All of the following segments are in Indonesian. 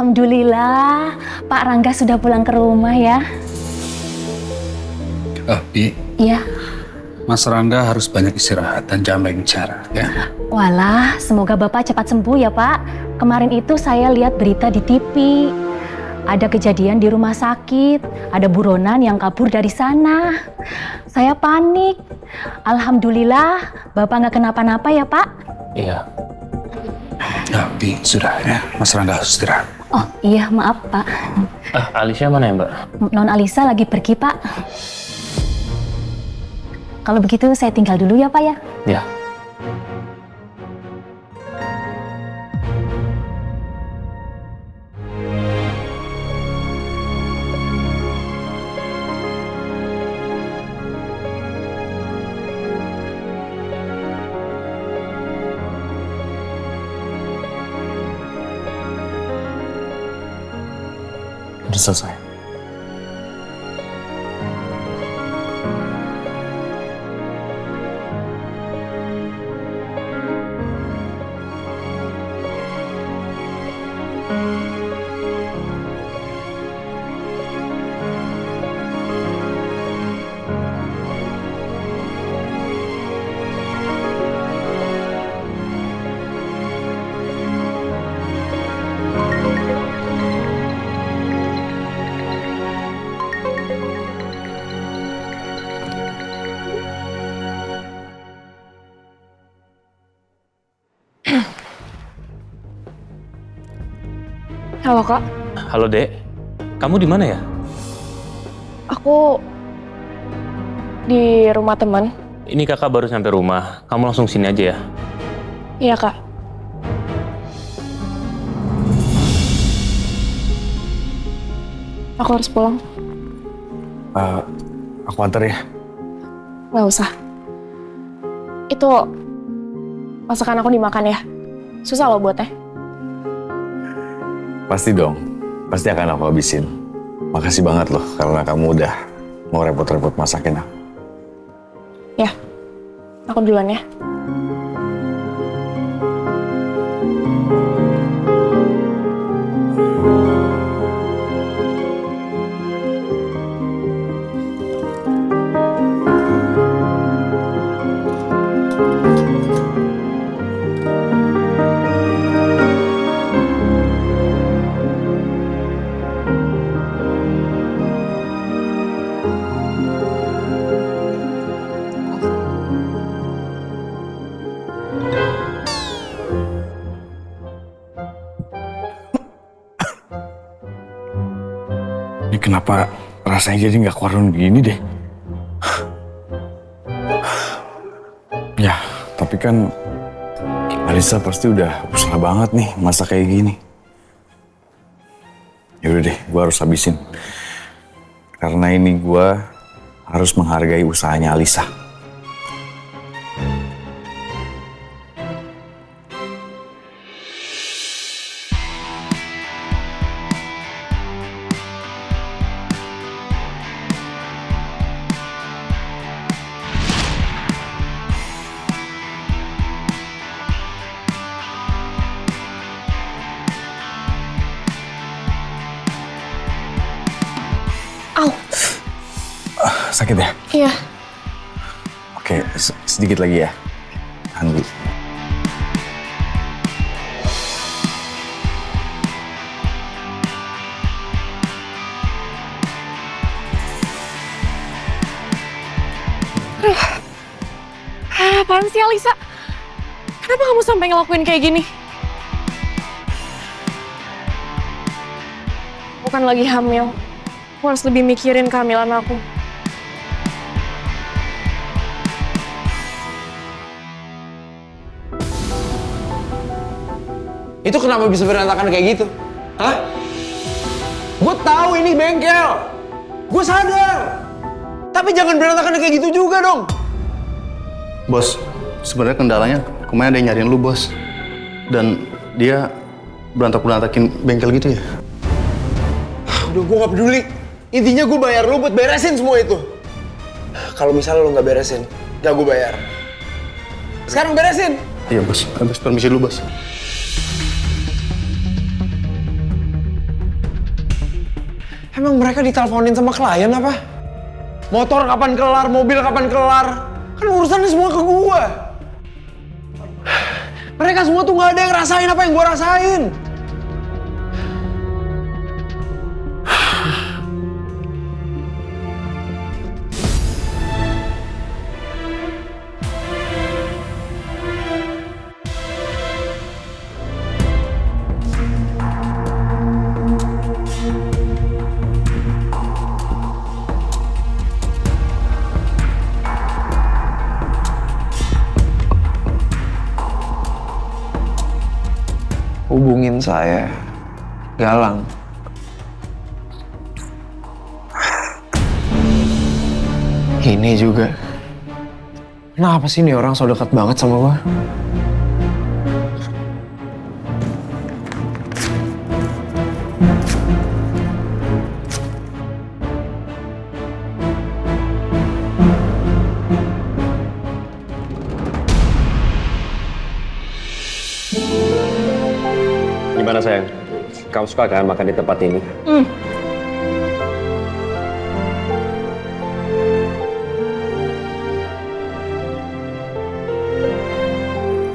Alhamdulillah, Pak Rangga sudah pulang ke rumah ya. Bi. Iya. Mas Rangga harus banyak istirahat dan jangan banyak bicara, ya. Walah, semoga Bapak cepat sembuh ya Pak. Kemarin itu saya lihat berita di TV. Ada kejadian di rumah sakit, ada buronan yang kabur dari sana. Saya panik. Alhamdulillah, Bapak nggak kenapa-napa ya Pak? Iya. Bi, sudah ya. Mas Rangga harus istirahat. Oh iya, maaf Pak. Alicia mana ya, Mbak? Non Alisa lagi pergi Pak. Kalau begitu saya tinggal dulu ya Pak ya. Ya. Udah selesai. Halo Kak, Halo, Dek. Kamu di mana ya? aku di rumah teman. Ini kakak baru sampai rumah. Kamu langsung sini aja ya. Iya Kak. Aku harus pulang. Aku antar ya. Nggak usah. Itu masakan aku dimakan ya. Susah loh buatnya. Pasti dong. Pasti akan aku habisin. Makasih banget loh karena kamu udah mau repot-repot masakin aku. Ya, aku duluan ya. Ini kenapa rasanya jadi nggak keluar gini deh? Ya, tapi kan Alisa pasti udah usaha banget nih masak kayak gini. Yaudah deh, gue harus habisin. Karena ini gue harus menghargai usahanya Alisa. Au, Sakit ya? iya. Oke, sedikit lagi ya. Tahan dulu. Apaan sih Alisa? Kenapa kamu sampai ngelakuin kayak gini? Bukan lagi hamil. Aku harus lebih mikirin kehamilan aku. Itu kenapa bisa berantakan kayak gitu? Hah? Gue tahu ini bengkel. Gue sadar. Tapi jangan berantakan kayak gitu juga dong. Bos, sebenarnya kendalanya kemarin ada yang nyariin lu, bos. Dan dia berantakin bengkel gitu ya. Udah gue gak peduli. Intinya gue bayar lu buat beresin semua itu. Kalau misalnya lu gak beresin, gak gue bayar. Sekarang beresin. Iya, bos. Habis permisi dulu, bos. Emang mereka diteleponin sama klien apa? Motor kapan kelar, mobil kapan kelar? Kan urusannya semua ke gua. Mereka semua tuh nggak ada yang rasain apa yang gua rasain. Hubungin saya, Galang. Ini juga. Kenapa sih nih orang so dekat banget sama gua? Gimana sayang? Kamu suka kan makan di tempat ini?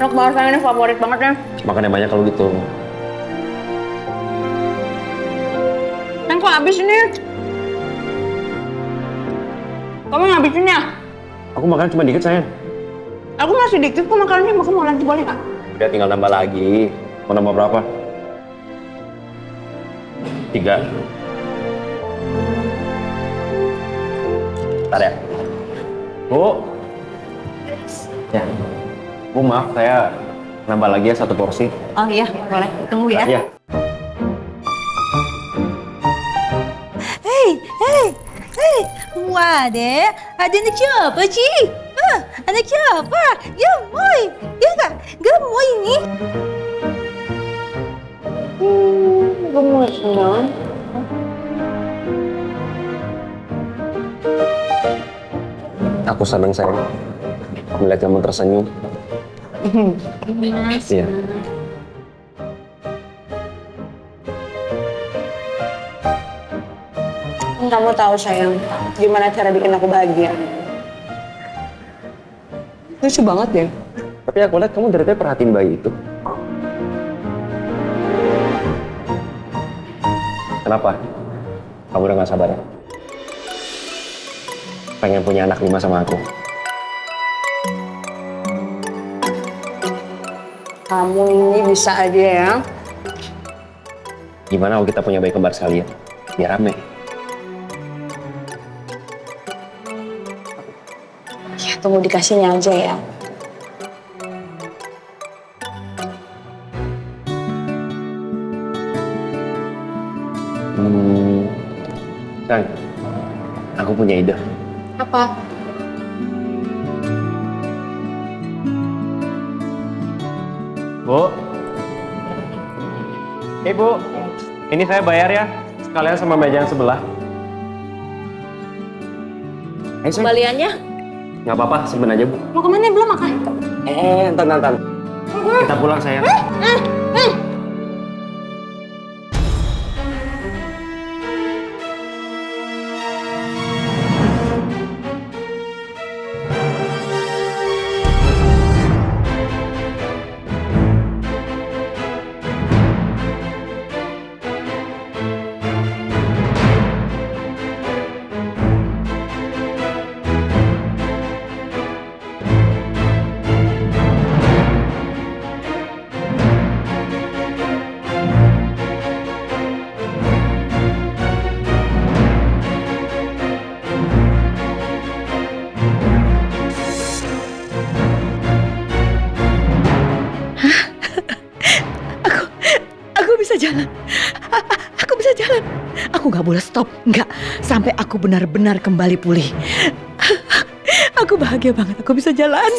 Enak banget sayang, ini favorit banget ya. Makan yang banyak kalau gitu. Sayang kok habis ini? Kamu ngabisin ya? Aku makan cuma dikit sayang. Aku masih dikit kok makanannya, kamu mau lanjut boleh nggak? Udah tinggal nambah lagi. Mau nambah berapa? 3. Bentar ya. Bu. Ya. Bu maaf, saya nambah lagi ya 1 porsi. Oh iya, boleh. Tunggu ya. Iya. Hei, wah deh, ada anak siapa sih? Anak siapa? Gemoy, ya nggak? Gemoy ini. Gemes dong. Aku senang sayang melihat kamu tersenyum. Iya. Kamu tahu sayang, gimana cara bikin aku bahagia? Lucu banget deh. Tapi aku lihat kamu dari tadi perhatiin bayi itu. Kenapa? Kamu udah gak sabar ya? Pengen punya anak 5 sama aku. Kamu ini bisa aja ya. Gimana kalau kita punya bayi kembar sekalian? Biar rame. Ya tunggu dikasihnya aja ya. Sayang, aku punya ide. Apa? Bu. Bu. Ini saya bayar ya. Sekalian sama meja yang sebelah. Kembaliannya? Nggak apa-apa, simpen aja, Bu. Mau kemana? Belum makan? Entar. Kita pulang, sayang. jalan. Aku bisa jalan. Aku gak boleh stop. Enggak. Sampai aku benar-benar kembali pulih. Aku bahagia banget. Aku bisa jalan.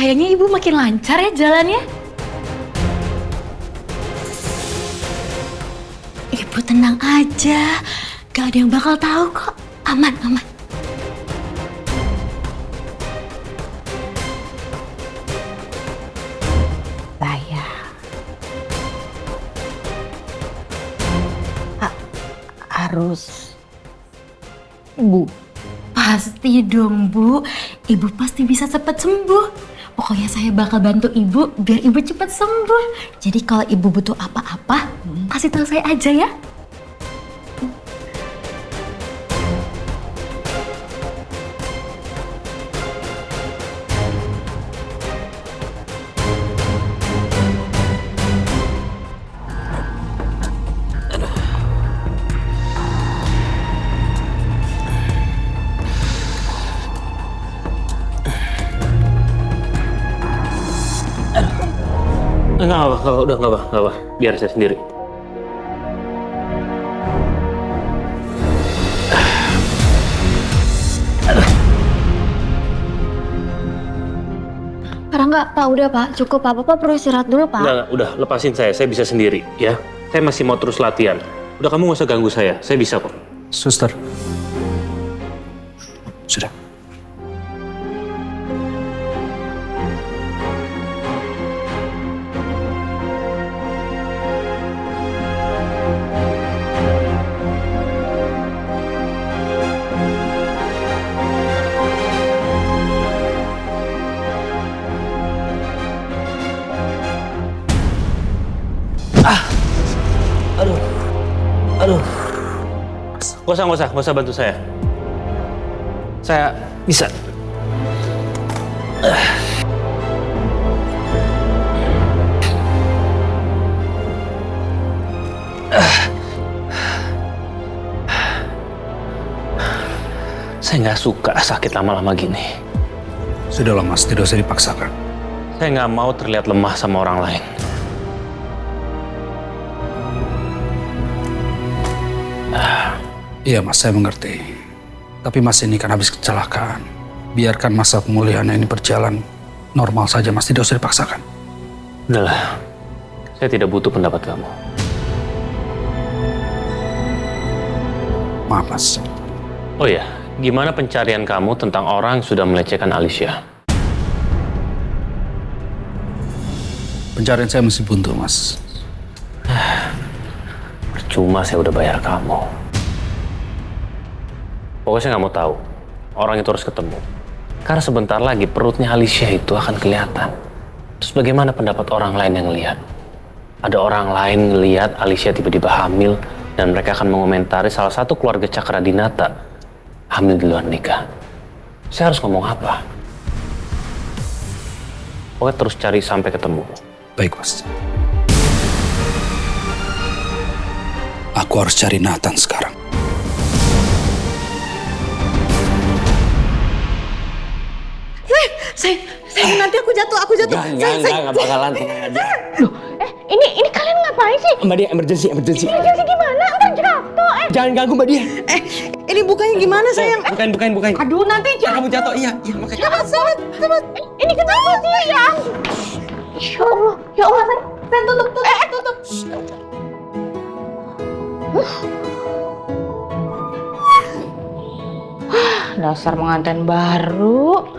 kayaknya ibu makin lancar ya jalannya. Ibu tenang aja, gak ada yang bakal tahu kok. Aman, aman. Saya harus Bu. Pasti dong, Bu. Ibu pasti bisa cepat sembuh. Pokoknya saya bakal bantu ibu biar ibu cepat sembuh. Jadi kalau ibu butuh apa-apa, kasih tahu saya aja ya. Enggak apa. Biar saya sendiri. Pak, udah Pak, cukup Pak. Bapak perlu istirahat dulu Pak. Enggak, udah lepasin saya bisa sendiri ya. Saya masih mau terus latihan. Udah kamu nggak usah ganggu saya bisa kok. Suster. Sudah. Nggak usah bantu saya. Saya bisa. Saya nggak suka sakit lama-lama gini. Sudahlah Mas, tidak usah dipaksakan. Saya nggak mau terlihat lemah sama orang lain. Iya Mas, saya mengerti. Tapi Mas ini kan habis kecelakaan. Biarkan masa pemulihannya ini berjalan normal saja Mas, tidak usah dipaksakan. Udahlah, saya tidak butuh pendapat kamu. Maaf Mas. Oh ya, gimana pencarian kamu tentang orang yang sudah melecehkan Alicia? Pencarian saya masih buntu Mas. Percuma saya udah bayar kamu. Pokoknya saya nggak mau tahu. Orang itu harus ketemu. Karena sebentar lagi perutnya Alicia itu akan kelihatan. Terus bagaimana pendapat orang lain yang ngelihat? Ada orang lain ngelihat Alicia tiba-tiba hamil dan mereka akan mengomentari salah satu keluarga Cakradinata hamil di luar nikah. Saya harus ngomong apa? Pokoknya terus cari sampai ketemu. Baik Mas. Aku harus cari Nathan sekarang. Sayang, nanti aku jatuh. Enggak bakalan, tenang aja. Loh, ini kalian ngapain sih? Mbak Dia, emergency. Emergency gimana? Ntar jatuh. Jangan ganggu Mbak Dia. Ini bukanya gimana sayang? Bukain. Aduh, nanti Kamu jatuh, iya makanya. Cepat. Ini kenapa sih ya? Ya Allah, sayang tutup. Dasar pengantin baru.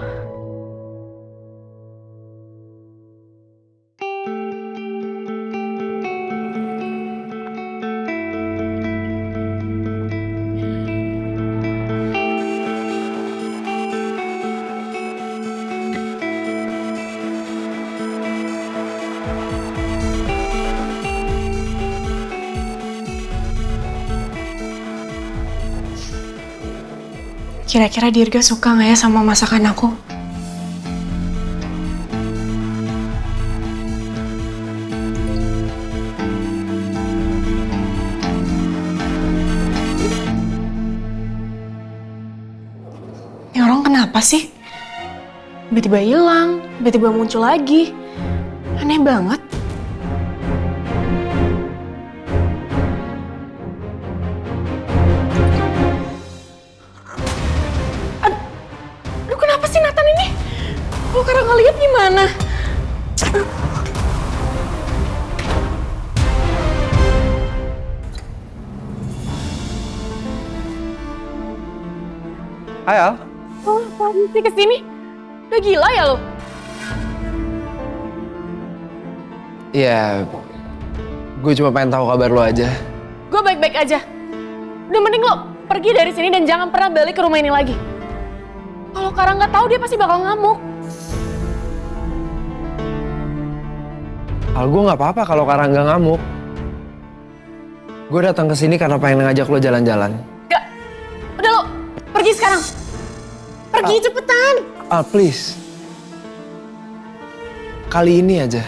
Kira-kira Dirga suka nggak ya sama masakan aku? Ini orang kenapa sih? Tiba-tiba hilang, tiba-tiba muncul lagi. Aneh banget. Kalau Karang ngeliat gimana? Hai Al. Oh, apaan sih kesini? Udah gila ya lo? Iya, gue cuma pengen tahu kabar lo aja. Gue baik-baik aja. Udah mending lo pergi dari sini dan jangan pernah balik ke rumah ini lagi. Kalau Karang nggak tahu dia pasti bakal ngamuk. Al, gue nggak apa-apa kalau Karang nggak ngamuk. Gue datang ke sini karena pengen ngajak lo jalan-jalan. Gak, udah lo pergi sekarang. Pergi cepetan. Al, please. Kali ini aja.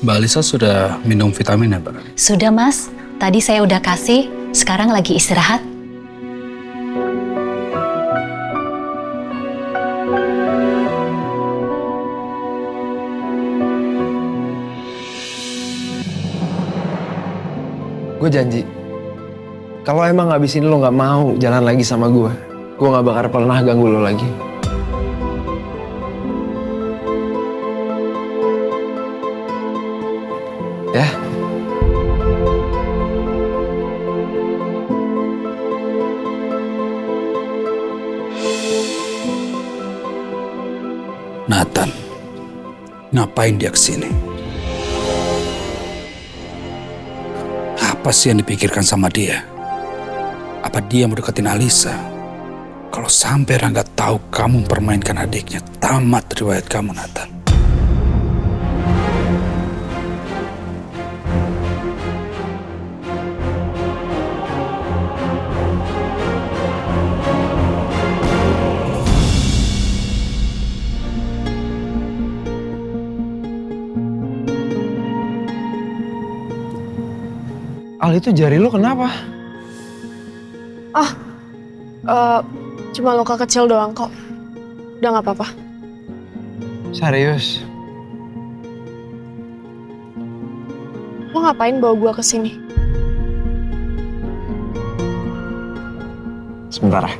Mbak Alisa sudah minum vitamin ya, Pak? Sudah, Mas. Tadi saya udah kasih, sekarang lagi istirahat. Gue janji, kalau emang abis ini lo nggak mau jalan lagi sama gue nggak bakal pernah ganggu lo lagi. Ya. Nathan, ngapain dia kesini? Apa sih yang dipikirkan sama dia? Apa dia mau deketin Alisa? Kalau sampai Rangga tahu kamu mempermainkan adiknya, tamat riwayat kamu, Nathan. Al, itu jari lo kenapa? Cuma luka kecil doang kok. Udah nggak apa-apa. Serius? Lo ngapain bawa gua ke sini? Sebentar ya.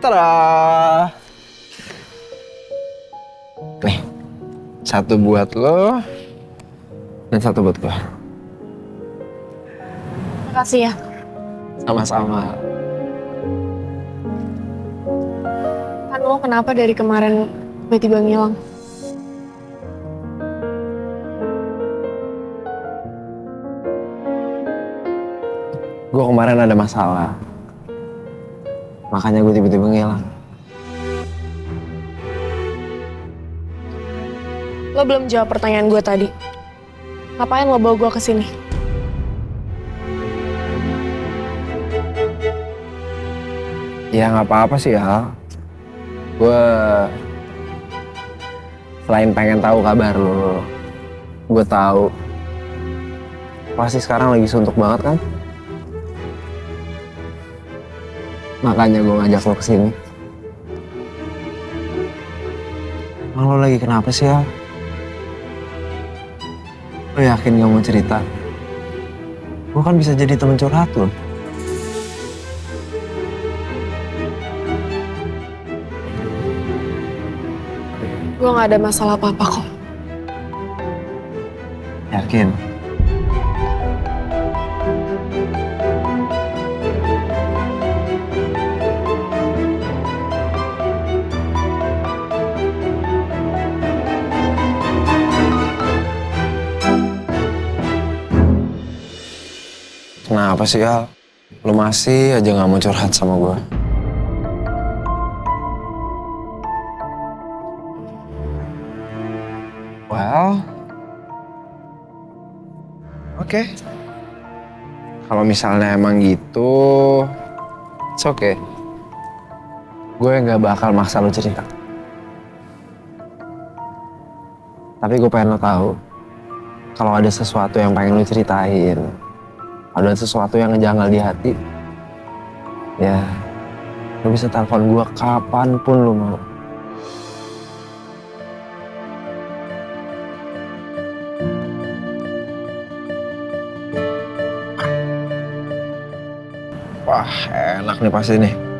Tada! Nih, satu buat lo dan satu buat gua. Makasih ya. Sama-sama. Kan lo kenapa dari kemarin tiba-tiba ngilang? Gue kemarin ada masalah. Makanya gue tiba-tiba ngilang. Lo belum jawab pertanyaan gue tadi. Ngapain lo bawa gue ke sini? Ya nggak apa-apa sih ya. Gue selain pengen tahu kabar lo, gue tahu pasti sekarang lagi suntuk banget kan. Makanya gue ngajak lo kesini. Emang lo lagi kenapa sih, Al? Lo yakin gak mau cerita? Gue kan bisa jadi temen curhat lo. Gue gak ada masalah apa-apa kok. Yakin? Kenapa sih, Al? Lu masih aja gak mau curhat sama gue? Well, oke. Kalau misalnya emang gitu, it's okay. Gue gak bakal maksa lu cerita. Tapi gue pengen lo tahu, kalau ada sesuatu yang pengen lu ceritain, ada sesuatu yang ngejanggal di hati, ya Lo bisa telepon gue kapanpun lo mau. Wah, enak nih pasti nih.